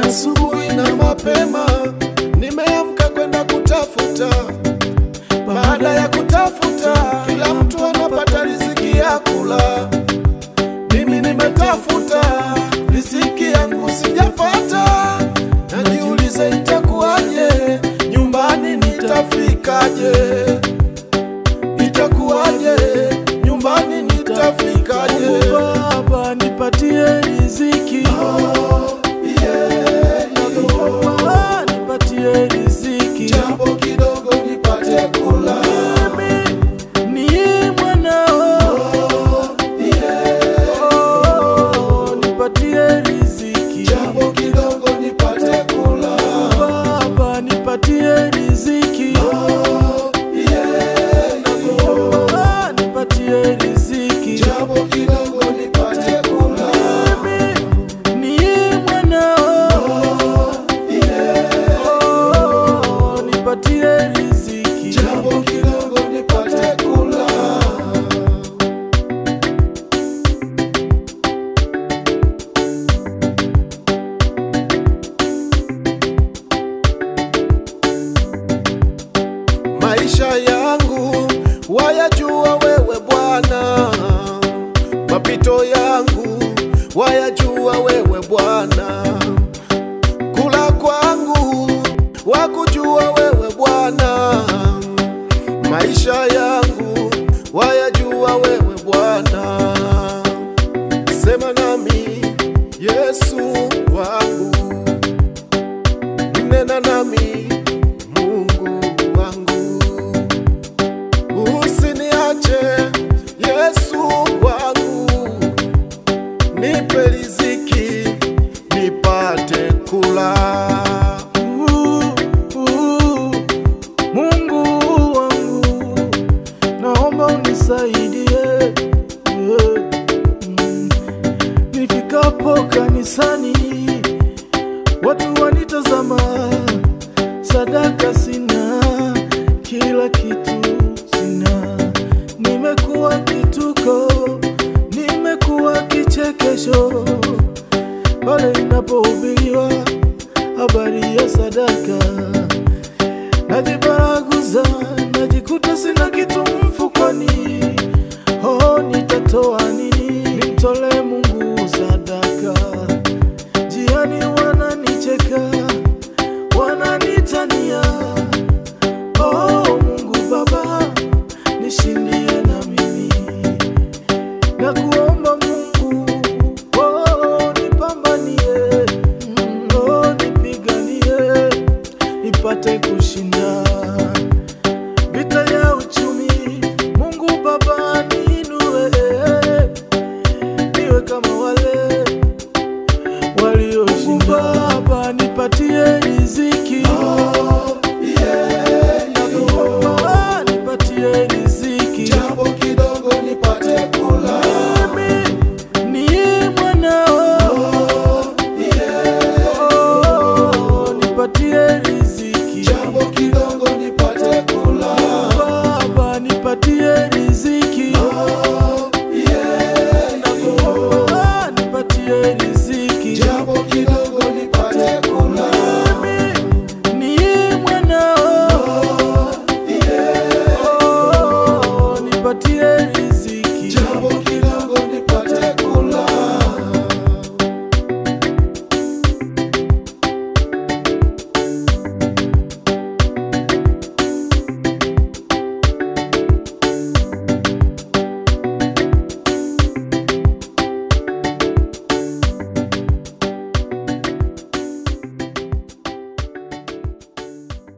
Asubuhi na mapema nimeamka kwenda kutafuta. Baada ya kutafuta, kila mtu anapata riziki ya kula. Mimi nimetafuta riziki yangu sijapata. Najiuliza itakuwaje, nyumbani nitafikaje? Itakuwaje, nyumbani nitafikaje? Baba nipatie riziki, nipatie riziki, jambo kidogo nipate kula. Mimi ni mwanao, nipatie riziki, jambo kidogo nipate kula. Baba nipatie riziki, nipatie riziki, jambo kidogo nipate kula. Mimi ni mwanao, nipatie riziki, jambo kidogo nipate kula. Maisha yangu wayajua wewe Bwana, mapito yangu wayajua wewe Bwana, kula kwangu wakujua wewe Bwana, maisha yangu wayajua wewe Bwana. Sema nami Yesu wangu, nena nami Mungu wangu, usiniache Yesu wangu, nipe riziki nipate kula. Mungu wangu, naomba unisaidie, nifikapo kanisani watu wanitazama, sadaka sina, kila kitu sina, nimekuwa kituko, nimekuwa kichekesho pale inapohubiriwa habari ya sadaka. Najipa